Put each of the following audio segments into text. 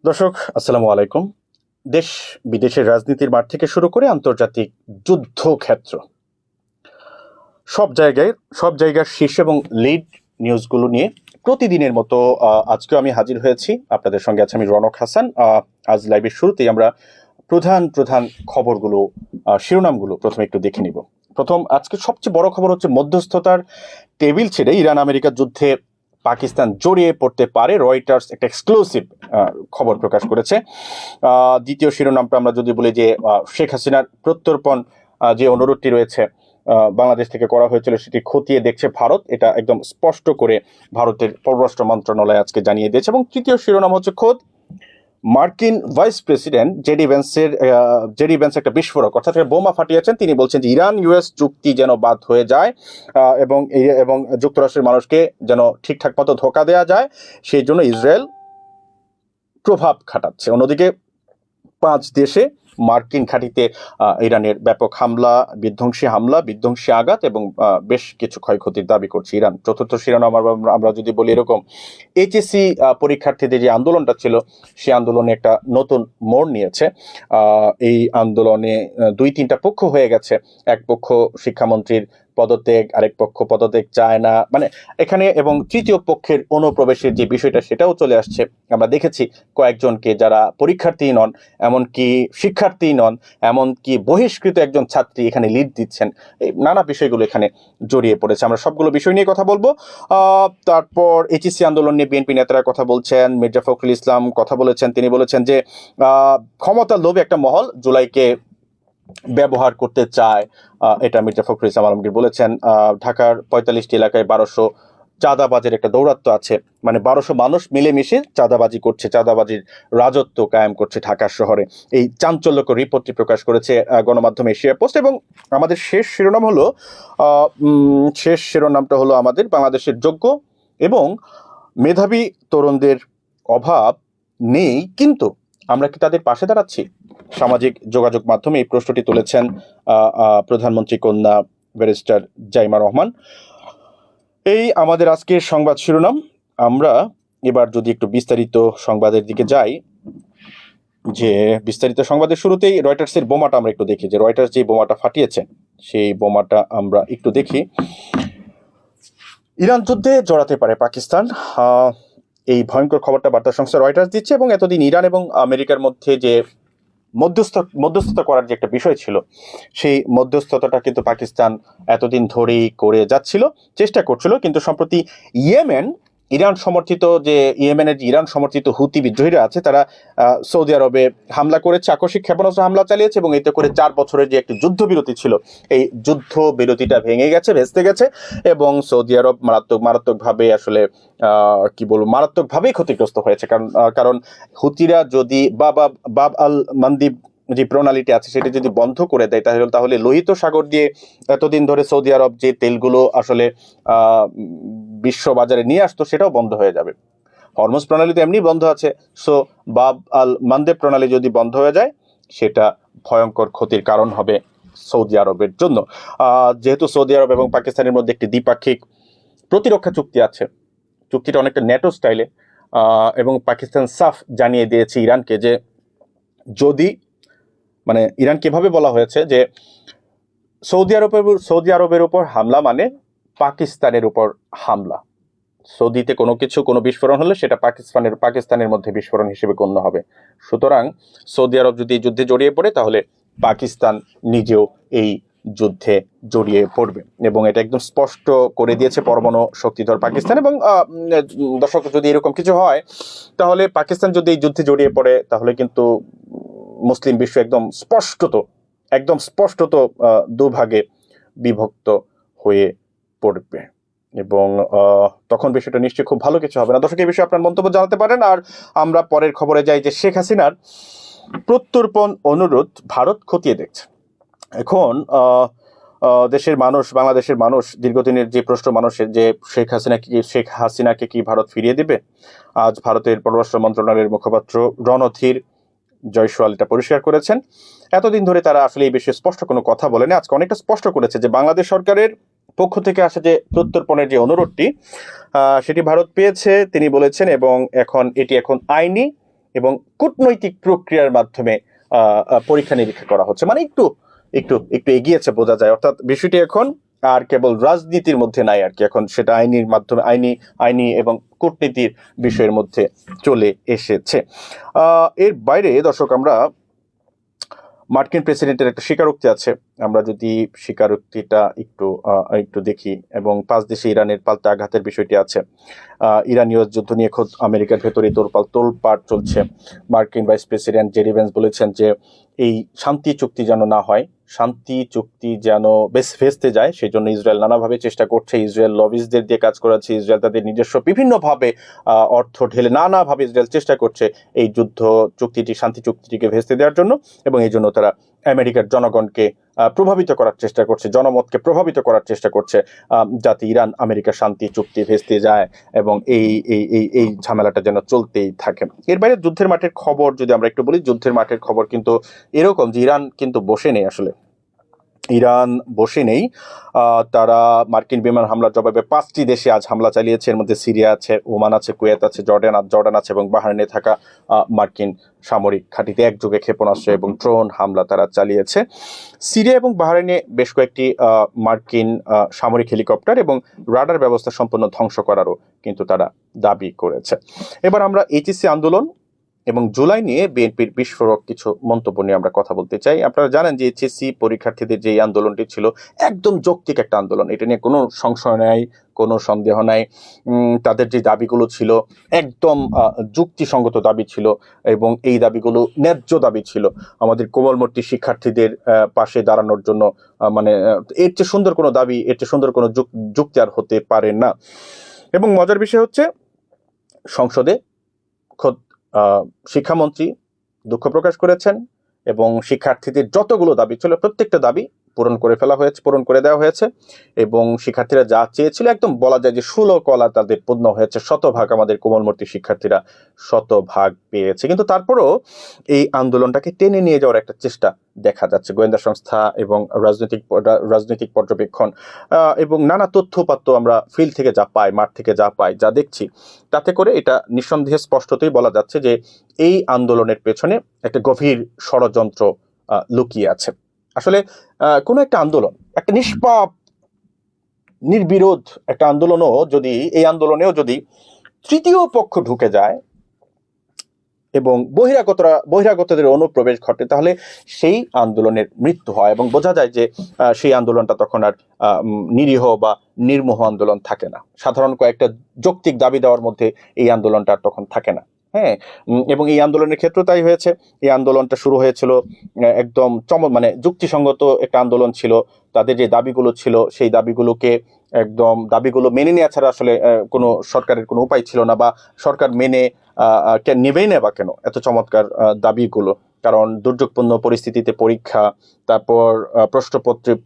দর্শক আসসালামু আলাইকুম। দেশ বিদেশের রাজনীতির মাঠ থেকে শুরু করে আন্তর্জাতিক যুদ্ধক্ষেত্র সব জায়গার শীর্ষ এবং লিড নিউজগুলো নিয়ে প্রতিদিনের মতো আজকেও আমি হাজির হয়েছি। আপনাদের সঙ্গে আছে আমি রনক হাসান। আজ লাইভের শুরুতেই আমরা প্রধান প্রধান খবরগুলো, শিরোনামগুলো প্রথমে একটু দেখে নিব। আজকে সবচেয়ে বড় খবর হচ্ছে মধ্যস্থতার টেবিল ছেড়ে ইরান আমেরিকা যুদ্ধে পাকিস্তান জড়িয়ে পড়তে পারে। রয়টার্স একটা এক্সক্লুসিভ খবর প্রকাশ করেছে। দ্বিতীয় শিরোনামটা আমরা যদি বলি যে শেখ হাসিনার প্রত্যর্পণ যে অনুরোধটি রয়েছে বাংলাদেশ থেকে করা হয়েছিল সেটি খতিয়ে দেখছে ভারত, এটা একদম স্পষ্ট করে ভারতের পররাষ্ট্র মন্ত্রণালয় আজকে জানিয়ে দিয়েছে। এবং তৃতীয় শিরোনাম হচ্ছে খোদ মার্কিন ভাইস প্রেসিডেন্ট জেডি ভ্যান্স একটা বিস্ফোরক অর্থাৎ বোমা ফাটিয়েছেন। তিনি বলছেন যে ইরান ইউএস চুক্তি যেন বাদ হয়ে যায় এবং যুক্তরাষ্ট্রের মানুষকে যেন ঠিকঠাক মতো ধোঁকা দেওয়া যায়, সেই জন্য ইসরায়েল প্রভাব খাটাচ্ছে। অন্যদিকে 5 দেশে মার্কিন ঘাঁটিতে ইরানের ব্যাপক বিধ্বংসী আঘাত এবং বেশ কিছু ক্ষয়ক্ষতির দাবি করছে ইরান। চতুর্থ শিরোনাম আমরা যদি বলি এরকম, এইচএসসি পরীক্ষার্থীদের যে আন্দোলনটা ছিল সেই আন্দোলনে একটা নতুন মোড় নিয়েছে। এই আন্দোলনে 2-3টা পক্ষ হয়ে গেছে। এক পক্ষ শিক্ষামন্ত্রীর পদত্যাগ, আরেক পক্ষ পদত্যাগ চায় না, মানে এখানে, এবং তৃতীয় পক্ষের অনুপ্রবেশের যে বিষয়টা সেটাও চলে আসছে। আমরা দেখেছি কয়েকজনকে যারা পরীক্ষার্থী নন, এমনকি শিক্ষার্থী নন, এমনকি বহিষ্কৃত একজন ছাত্রী এখানে লিড দিচ্ছেন। এই নানা বিষয়গুলো এখানে জড়িয়ে পড়েছে। আমরা সবগুলো বিষয় নিয়ে কথা বলবো। তারপর এইচএসসি আন্দোলন নিয়ে বিএনপি নেতারা কথা বলছেন। মির্জা ফখরুল ইসলাম কথা বলেছেন। তিনি বলেছেন যে ক্ষমতার লোভে একটা মহল জুলাইকে ব্যবহার করতে চায়, এটা মির্জা ফখরুল ইসলাম আলমগীর বলেছেন। ঢাকার 45টি এলাকায় 1200 চাঁদাবাজের একটা দৌরাত্ম্য আছে, মানে 1200 মানুষ মিলেমিশে চাঁদাবাজি করছে, চাঁদাবাজির রাজত্ব কায়েম করছে ঢাকা শহরে। এই চাঞ্চল্যকর রিপোর্টটি প্রকাশ করেছে গণমাধ্যম এশিয়া পোস্ট। এবং আমাদের শেষ শিরোনামটা হলো আমাদের বাংলাদেশের যোগ্য এবং মেধাবী তরুণদের অভাব নেই, কিন্তু আমরা কি তাদের পাশে দাঁড়াচ্ছি? সামাজিক যোগাযোগ মাধ্যমে এই প্রশ্নটি তুলেছেন প্রধানমন্ত্রী কন্যা ব্যারিস্টার জাইমা রহমান। এই আমাদের আজকের সংবাদ শিরোনাম। আমরা এবার যদি একটু বিস্তারিত সংবাদের দিকে যাই, যে বিস্তারিত সংবাদের শুরুতেই রয়টার্সের বোমাটা আমরা একটু দেখি, যে রয়টার্স যে বোমাটা ফাটিয়েছে সেই বোমাটা আমরা একটু দেখি। ইরান যুদ্ধে জড়াতে পারে পাকিস্তান, এই ভয়ঙ্কর খবরটা বার্তা সংস্থা রয়টার্স দিচ্ছে। এবং এতদিন ইরান এবং আমেরিকার মধ্যে যে মধ্যস্থতা করার যে একটা বিষয় ছিল, সেই মধ্যস্থতাটা কিন্তু পাকিস্তান এতদিন ধরেই করে যাচ্ছিল, চেষ্টা করছিল। কিন্তু সম্প্রতি ইয়েমেনের যে ইরান সমর্থিত হুতি বিদ্রোহীরা আছে, তারা সৌদি আরবে হামলা করেছে, আকস্মিক ক্ষেপণাস্ত্র হামলা চালিয়েছে, এবং এতে করে 4 বছরের যে একটি যুদ্ধবিরতি ছিল, এই যুদ্ধবিরতিটা ভেস্তে গেছে। এবং সৌদি আরব মারাত্মকভাবে আসলে মারাত্মকভাবেই ক্ষতিগ্রস্ত হয়েছে। কারণ হুতিরা যদি বাব আল মান্দিব যে প্রণালীটি আছে সেটা যদি বন্ধ করে দেয়, তাহলে লোহিত সাগর দিয়ে এতদিন ধরে সৌদি আরব যে তেলগুলো আসলে বিশ্ব বাজারে নিয়ে আসতো সেটাও বন্ধ হয়ে যাবে। হরমুজ প্রণালী তো এমনি বন্ধ আছে, সো বাব আল মান্দেব প্রণালী যদি বন্ধ হয়ে যায়, সেটা ভয়ঙ্কর ক্ষতির কারণ হবে সৌদি আরবের জন্য। যেহেতু সৌদি আরব এবং পাকিস্তানের মধ্যে একটি দ্বিপাক্ষিক প্রতিরক্ষা চুক্তি আছে, চুক্তিটা অনেকটা ন্যাটো স্টাইলে, এবং পাকিস্তান সাফ জানিয়ে দিয়েছে ইরানকে যে যদি, মানে ইরানকে এভাবে বলা হয়েছে যে সৌদি আরবের উপর হামলা মানে পাকিস্তানের উপর হামলা। সৌদিতে কোনো বিস্ফোরণ হলে সেটা পাকিস্তানের মধ্যে বিস্ফোরণ হিসেবে গণ্য হবে। সুতরাং সৌদি আরব যদি এই যুদ্ধে জড়িয়ে পড়ে, তাহলে পাকিস্তান নিজেও এই যুদ্ধে জড়িয়ে পড়বে, এবং এটা একদম স্পষ্ট করে দিয়েছে পরমাণু শক্তিধর পাকিস্তান। এবং দর্শক, যদি এরকম কিছু হয়, তাহলে পাকিস্তান যদি এই যুদ্ধে জড়িয়ে পড়ে, তাহলে কিন্তু মুসলিম বিশ্ব একদম স্পষ্টত দুভাগে বিভক্ত হয়ে পড়বে, এবং তখন বিষয়টা নিশ্চয়ই খুব ভালো কিছু হবে না। দর্শক, এই বিষয়ে আপনার মন্তব্য জানাতে পারেন। আর আমরা পরের খবরে যাই, যে শেখ হাসিনার প্রত্যর্পণ অনুরোধ ভারত খতিয়ে দেখছে। এখন বাংলাদেশের মানুষ দীর্ঘদিনের যে প্রশ্ন মানুষের, যে শেখ হাসিনাকে কি ভারত ফিরিয়ে দেবে? আজ ভারতের পররাষ্ট্র মন্ত্রণালয়ের মুখপাত্র রণধীর জয়সওয়াল এটা পরিষ্কার করেছেন। এতদিন ধরে তারা আসলে এই বিষয়ে স্পষ্ট কোনো কথা বলেনি, আজকে অনেকটা স্পষ্ট করেছে যে বাংলাদেশ সরকারের পক্ষ থেকে আসা যে প্রত্যর্পণের যে অনুরোধটি, সেটি ভারত পেয়েছে তিনি বলেছেন, এবং এটি এখন আইনি এবং কূটনৈতিক প্রক্রিয়ার মাধ্যমে পরীক্ষা নিরীক্ষা করা হচ্ছে। মানে একটু একটু একটু এগিয়েছে বোঝা যায়, অর্থাৎ বিষয়টি এখন আর কেবল রাজনীতির মধ্যে নাই আর কি, এখন সেটা আইনের মাধ্যমে আইনি এবং কূটনীতির বিষয়ের মধ্যে চলে এসেছে। এর বাইরে দর্শক, আমরা মার্কিন প্রেসিডেন্টের একটা স্বীকারোক্তি আছে, আমরা যদি স্বীকারোক্তিটা একটু দেখি, এবং 5 দেশে ইরানের পাল্টা আঘাতের বিষয়টি আছে। ইরান ইউএস যুদ্ধ নিয়ে খোদ আমেরিকার ভেতরে তোলপাড় চলছে। মার্কিন ভাইস প্রেসিডেন্ট জেডি ভেন্স বলেছেন যে এই শান্তি চুক্তি যেন না হয়, শান্তি চুক্তি যেন ভেস্তে যায়, সেই জন্য ইসরায়েল নানাভাবে চেষ্টা করছে। ইসরায়েল লবিস্টদের দিয়ে কাজ করাচ্ছে, ইসরায়েল তাদের নিজস্ব বিভিন্নভাবে অর্থ ঢেলে নানাভাবে ইসরায়েল চেষ্টা করছে এই শান্তি চুক্তিটিকে ভেস্তে দেওয়ার জন্য, এবং এই জন্য তারা আমেরিকার জনগণকে প্রভাবিত করার চেষ্টা করছে, জনমতকে প্রভাবিত করার চেষ্টা করছে, যাতে ইরান আমেরিকা শান্তি চুক্তি ভেস্তে যায় এবং এই ঝামেলাটা যেন চলতেই থাকে। এর বাইরে যুদ্ধের মাঠের খবর যদি আমরা একটু বলি, যুদ্ধের মাঠের খবর কিন্তু এরকম যে ইরান কিন্তু বসে নেই, আসলে ইরান বসে নেই। তারা মার্কিন বিমান হামলার জবাবে 5টি দেশে আজ হামলা চালিয়েছে। এর মধ্যে সিরিয়া আছে, ওমান আছে, কুয়েত আছে, জর্ডান আছে এবং বাহরাইনে থাকা মার্কিন সামরিক ঘাঁটিতে একযোগে ক্ষেপণাস্ত্র এবং ড্রোন হামলা তারা চালিয়েছে। সিরিয়া এবং বাহরাইনে বেশ কয়েকটি মার্কিন সামরিক হেলিকপ্টার এবং রাডার ব্যবস্থা সম্পূর্ণ ধ্বংস করারও কিন্তু তারা দাবি করেছে। এবার আমরা এইচএসসি আন্দোলন এবং জুলাই নিয়ে বিএনপির বিস্ফোরক কিছু মন্তব্য নিয়ে আমরা কথা বলতে চাই। আপনারা জানেন যে এইচএসসি পরীক্ষার্থীদের যে আন্দোলনটি ছিল একদম যৌক্তিক একটা আন্দোলন, এটা নিয়ে কোনো সংশয় নাই, কোনো সন্দেহ নাই। তাদের যে দাবিগুলো ছিল একদম যুক্তিসঙ্গত দাবি ছিল, এবং এই দাবিগুলো ন্যায্য দাবি ছিল। আমাদের কোমলমতি শিক্ষার্থীদের পাশে দাঁড়ানোর জন্য মানে এর চেয়ে সুন্দর কোনো দাবি, এর চেয়ে সুন্দর কোনো যুক্তি আর হতে পারে না। এবং মজার বিষয় হচ্ছে, সংসদে খোদ শিক্ষামন্ত্রী দুঃখ প্রকাশ করেছেন এবং শিক্ষার্থীদের যতগুলো দাবি ছিল প্রত্যেকটা দাবি পূরণ করে দেওয়া হয়েছে, এবং শিক্ষার্থীরা যা চেয়েছিল একদম বলা যায় যে 16 কলা তাদের পূর্ণ হয়েছে, শতভাগ আমাদের কোমলমতি শিক্ষার্থীরা শতভাগ পেয়েছে। কিন্তু তারপরও এই আন্দোলনটাকে টেনে নিয়ে যাওয়ার একটা চেষ্টা দেখা যাচ্ছে। গোয়েন্দা সংস্থা এবং রাজনৈতিক পর্যবেক্ষণ এবং নানা তথ্যপাত্র আমরা ফিল্ড থেকে যা পাই, মাঠ থেকে যা পাই, যা দেখছি, তাতে করে এটা নিঃসন্দেহে স্পষ্টতই বলা যাচ্ছে যে এই আন্দোলনের পেছনে একটা গভীর ষড়যন্ত্র লুকিয়ে আছে। আসলে কোনো একটা আন্দোলন, একটা নিষ্পাপ নির্বিরোধ একটা এই আন্দোলনেও যদি তৃতীয় পক্ষ ঢুকে যায় এবং বহিরাগতদের অনুপ্রবেশ ঘটে, তাহলে সেই আন্দোলনের মৃত্যু হয় এবং বোঝা যায় যে সেই আন্দোলনটা তখন আর নিরীহ বা নির্মোহ আন্দোলন থাকে না। সাধারণ কয়েকটা যৌক্তিক দাবি দেওয়ার মধ্যে এই আন্দোলনটা আর তখন থাকে না। হ্যাঁ, এবং এই আন্দোলনের ক্ষেত্রে তাই হয়েছে। এই আন্দোলনটা শুরু হয়েছিল একদম যুক্তিসঙ্গত একটা আন্দোলন ছিল। তাদের যে দাবিগুলো ছিল সেই দাবিগুলো মেনে নেওয়া ছাড়া আসলে কোনো সরকারের কোনো উপায় ছিল না, বা সরকার মেনে নেবেই না বা কেন এত চমৎকার দাবিগুলো। কারণ দুর্যোগপূর্ণ পরিস্থিতিতে পরীক্ষা, তারপর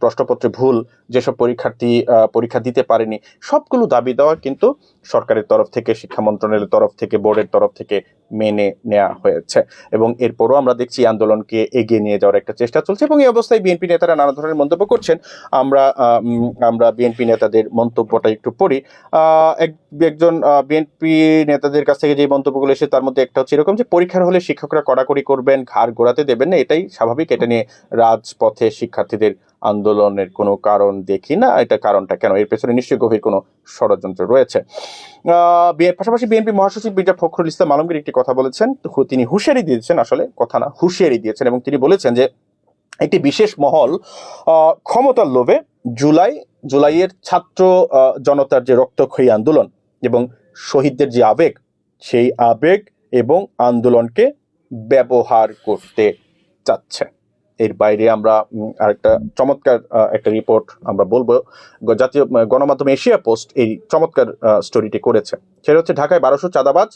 প্রশ্নপত্রে ভুল, যেসব পরীক্ষার্থী পরীক্ষা দিতে পারেনি, সবগুলো দাবি দেওয়া কিন্তু সরকারের তরফ থেকে, শিক্ষা মন্ত্রণালয়ের তরফ থেকে, বোর্ডের তরফ থেকে মেনে নেওয়া হয়েছে। এবং এরপরও আমরা দেখছি আন্দোলনকে এগিয়ে নিয়ে যাওয়ার একটা চেষ্টা চলছে, এবং এই অবস্থায় বিএনপি নেতারা নানা ধরনের মন্তব্য করছেন। আমরা বিএনপি নেতাদের মন্তব্যটা একটু পড়ি। একজন বিএনপি নেতাদের কাছ থেকে যে মন্তব্যগুলো এসে, তার মধ্যে একটা হচ্ছে এরকম যে পরীক্ষার হলে শিক্ষকরা কড়াকড়ি করবেন, ঘাড় গোড়াতে দেবেন না, এটাই স্বাভাবিক। এটা নিয়ে রাজপথে শিক্ষার্থীদের আন্দোলনের কোনো কারণ দেখি না। এটা কারণটা কেন, এর পেছনে নিশ্চয়ই গভীর কোনো ষড়যন্ত্র রয়েছে। পাশাপাশি বিএনপি মহাসচিব মির্জা ফখরুল ইসলাম আলমগীর একটি কথা বলেছেন, তিনি হুঁশিয়ারি দিয়েছেন, আসলে কথা না, হুঁশিয়ারি দিয়েছেন, এবং তিনি বলেছেন যে একটি বিশেষ মহল ক্ষমতার লোভে জুলাইয়ের ছাত্র জনতার যে রক্তক্ষয়ী আন্দোলন এবং শহীদদের যে আবেগ, সেই আবেগ এবং আন্দোলনকে ব্যবহার করতে চাচ্ছে। এর বাইরে আমরা আরেকটা চমৎকার একটা রিপোর্ট আমরা বলবো, জাতীয় গণমাধ্যম এশিয়া পোস্ট এই চমৎকার স্টোরিটি করেছে। সেটা হচ্ছে ঢাকায় 1200 চাঁদাবাজ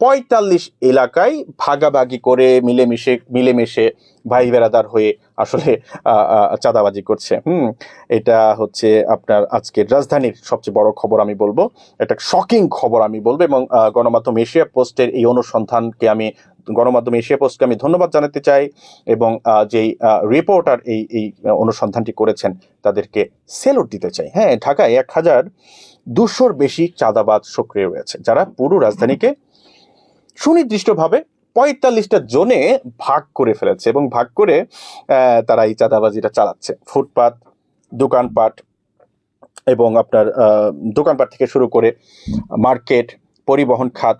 45 এলাকায় ভাগাভাগি করে মিলেমিশে ভাই বেড়াদার হয়ে আসলে চাঁদাবাজি করছে। এটা হচ্ছে আপনার আজকের রাজধানীর সবচেয়ে বড় খবর আমি বলবো, একটা শকিং খবর আমি বলবো। এবং গণমাধ্যম এশিয়া পোস্টের এই অনুসন্ধানকে গণমাধ্যম এশিয়া পোস্টকে আমি ধন্যবাদ জানাতে চাই, এবং যেই রিপোর্টার এই অনুসন্ধানটি করেছেন তাদেরকে স্যালুট দিতে চাই। হ্যাঁ, ঢাকায় 1200-র বেশি চাঁদাবাজ সক্রিয় রয়েছে, যারা পুরো রাজধানীকে সুনির্দিষ্টভাবে 45টা জোনে ভাগ করে ফেলেছে এবং ভাগ করে তারা এই চাঁদাবাজিটা চালাচ্ছে। ফুটপাত, দোকানপাট এবং আপনার দোকানপাট থেকে শুরু করে মার্কেট, পরিবহন খাত,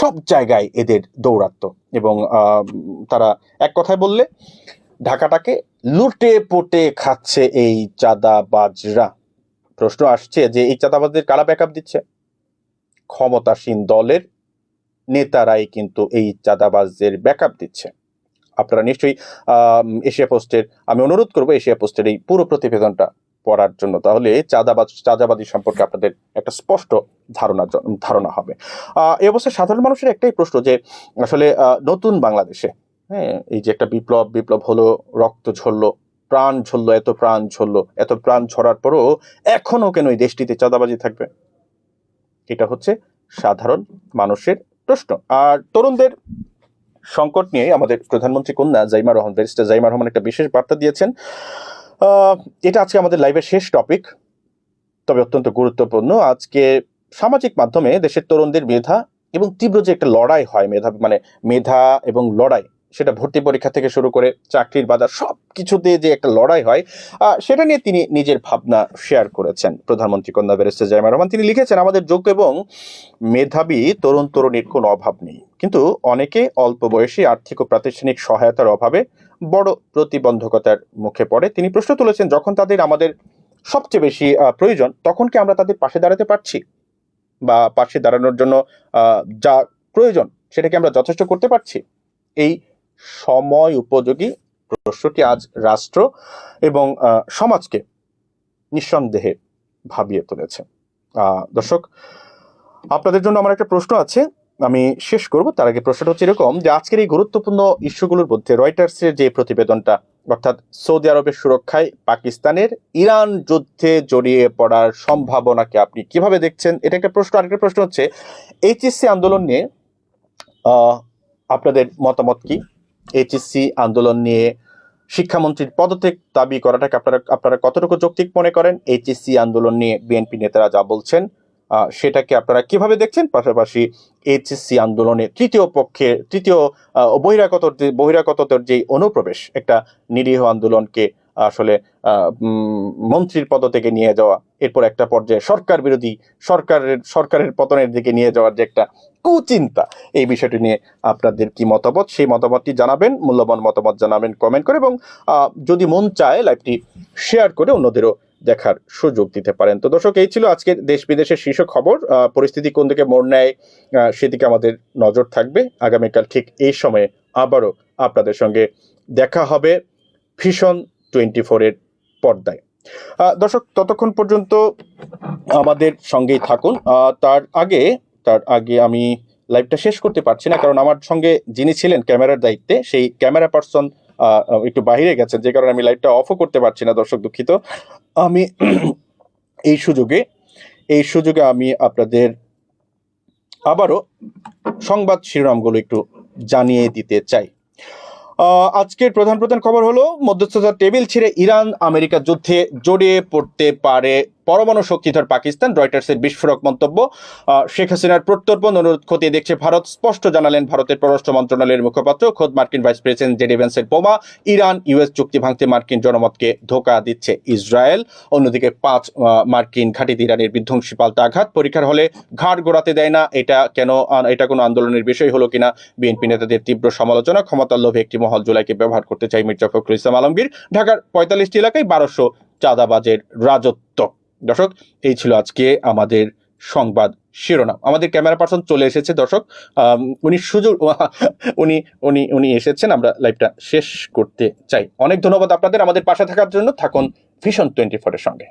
সব জায়গায় এদের দৌরাত্ম্য। এবং তারা এক কথায় বললে ঢাকাটাকে লুটে পুটে খাচ্ছে এই চাঁদাবাজরা। প্রশ্ন আসছে যে এই চাঁদাবাজদের কারা ব্যাকআপ দিচ্ছে? ক্ষমতাসীন দলের নেতারাই কিন্তু এই চাঁদাবাজদের ব্যাকআপ দিচ্ছে। আপনারা নিশ্চয়ই এশিয়া পোস্টের, আমি অনুরোধ করবো এশিয়া পোস্টের এই পুরো প্রতিবেদনটা পড়ার জন্য, তাহলে চাঁদাবাজি সম্পর্কে আপনাদের একটা স্পষ্ট ধারণা হবে। এই অবস্থায় সাধারণ মানুষের একটাই প্রশ্ন যে আসলে নতুন বাংলাদেশে, হ্যাঁ, এই যে একটা বিপ্লব হলো, রক্ত ঝরলো, প্রাণ ঝরলো, এত প্রাণ ঝরার পরও এখনো কেন এই দেশটিতে চাঁদাবাজি থাকবে? এটা হচ্ছে সাধারণ মানুষের প্রশ্ন। আর তরুণদের সংকট নিয়ে আমাদের প্রধানমন্ত্রী কন্যা ব্যারিস্টার জাইমা রহমান একটা বিশেষ বার্তা দিয়েছেন। এটা আজকে আমাদের লাইভের শেষ টপিক, তবে অত্যন্ত গুরুত্বপূর্ণ। আজকে সামাজিক মাধ্যমে দেশের তরুণদের মেধা এবং তীব্র যে একটা লড়াই হয়, মেধা এবং লড়াই, সেটা ভর্তি পরীক্ষা থেকে শুরু করে চাকরির বাজার সব কিছুতে যে একটা লড়াই হয়, সেটা নিয়ে তিনি নিজের ভাবনা শেয়ার করেছেন। প্রধানমন্ত্রী কন্যা ব্যারিস্টার জাইমা রহমান তিনি লিখেছেন, আমাদের যোগ্য এবং মেধাবী তরুণ তরুণীর কোনো অভাব নেই, কিন্তু অনেকে অল্প বয়সী আর্থিক ও প্রাতিষ্ঠানিক সহায়তার অভাবে বড় প্রতিবন্ধকতার মুখে পড়ে। তিনি প্রশ্ন তুলেছেন, যখন তাদের আমাদের সবচেয়ে বেশি প্রয়োজন, তখন কি আমরা তাদের পাশে দাঁড়াতে পারছি? বা পাশে দাঁড়ানোর জন্য যা প্রয়োজন সেটাকে আমরা যথেষ্ট করতে পারছি? এই সময় উপযোগী প্রশ্নটি আজ রাষ্ট্র এবং সমাজকে নিঃসন্দেহে ভাবিয়ে তুলেছে। দর্শক, আপনাদের জন্য আমার একটা প্রশ্ন আছে, আমি শেষ করব। তার আগে প্রশ্নটা হচ্ছে এরকম যে আজকের এই গুরুত্বপূর্ণ ইস্যুগুলোর মধ্যে রয়টার্সের যে প্রতিবেদনটা, অর্থাৎ সৌদি আরবের সুরক্ষায় পাকিস্তানের ইরান যুদ্ধে জড়িয়ে পড়ার সম্ভাবনাকে আপনি কিভাবে দেখছেন, এটা একটা প্রশ্ন। আরেকটা প্রশ্ন হচ্ছে এইচএসসি আন্দোলন নিয়ে আপনাদের মতামত কি? এইচএসসি আন্দোলন নিয়ে শিক্ষামন্ত্রীর পদত্যাগ দাবি করাটাকে আপনারা কতটুকু যৌক্তিক মনে করেন? এইচএসসি আন্দোলন নিয়ে বিএনপি নেতারা যা বলছেন সেটাকে আপনারা কিভাবে দেখছেন? পাশাপাশি এইচএসসি আন্দোলনে তৃতীয় বহিরাগতদের যে অনুপ্রবেশ, একটা নিরীহ আন্দোলনকে আসলে মন্ত্রীর পদ থেকে নিয়ে যাওয়া, এরপর একটা পর্যায়ে সরকার বিরোধী সরকারের পতনের দিকে নিয়ে যাওয়ার যে একটা কুচিন্তা, এই বিষয়টি নিয়ে আপনাদের কি মতামত, সেই মতামতটি জানাবেন, মূল্যবান মতামত জানাবেন কমেন্ট করে, এবং যদি মন চায় লাইভটি শেয়ার করে অন্যদেরও দেখার সুযোগ দিতে পারেন। তো দর্শক, এই ছিল আজকের দেশ বিদেশের শীর্ষ খবর। পরিস্থিতি কোন দিকে মোড় নেয় সেদিকে আমাদের নজর থাকবে। আগামীকাল ঠিক এই সময়ে আবারও আপনাদের সঙ্গে দেখা হবে ভিশন 24 এর পর্দায়। দর্শক, ততক্ষণ পর্যন্ত আমাদের সঙ্গেই থাকুন। তার আগে আমি লাইভটা শেষ করতে পারছি না, কারণ আমার সঙ্গে যিনি ছিলেন ক্যামেরার দায়িত্বে, সেই ক্যামেরা পার্সন একটু বাইরে গেছেন, যে কারণে আমি লাইভটা অফও করতে পারছি না। দর্শক, দুঃখিত। আমি এই সুযোগে আমি আপনাদের আবারও সংবাদ শিরোনামগুলো একটু জানিয়ে দিতে চাই। আজকের প্রধান খবর হলো, মধ্যস্থতার টেবিল ছেড়ে ইরান আমেরিকা যুদ্ধে জড়িয়ে পড়তে পারে পরমাণু শক্তিধর পাকিস্তান। রয়টার্সের বিস্ফোরক মন্তব্য। শেখ হাসিনার প্রত্যর্পণ অনুরোধ খতিয়ে দেখছে ভারত, স্পষ্ট জানালেন ভারতের পররাষ্ট্র মন্ত্রণালয়ের মুখপাত্র। খোদ মার্কিন ভাইস প্রেসিডেন্ট জেডি ভ্যান্সের বোমা। ইরান ইউএস চুক্তি ভাঙতে মার্কিন জনমতকে ধোঁকা দিচ্ছে ইসরায়েল। অন্যদিকে 5 মার্কিন ঘাঁটিতে ইরানের বিধ্বংসী পাল্টা আঘাত। পরীক্ষার হলে ঘাড় গোড়াতে দেয় না, এটা কোনো আন্দোলনের বিষয় হলো কিনা? বিএনপি নেতাদের তীব্র সমালোচনা। ক্ষমতার লোভে একটি মহল জুলাইকে ব্যবহার করতে চাই মির্জা ফখরুল ইসলাম আলমগীর। ঢাকার 45টি এলাকায় 1200 চাঁদাবাজের রাজত্ব। দর্শক, এই ছিল আজকে আমাদের সংবাদ শিরোনাম। আমাদের ক্যামেরা পার্সন চলে এসেছে। দর্শক, উনি এসেছেন, আমরা লাইভটা শেষ করতে চাই। অনেক ধন্যবাদ আপনাদের আমাদের পাশে থাকার জন্য। থাকুন ভিশন 24 এর সঙ্গে।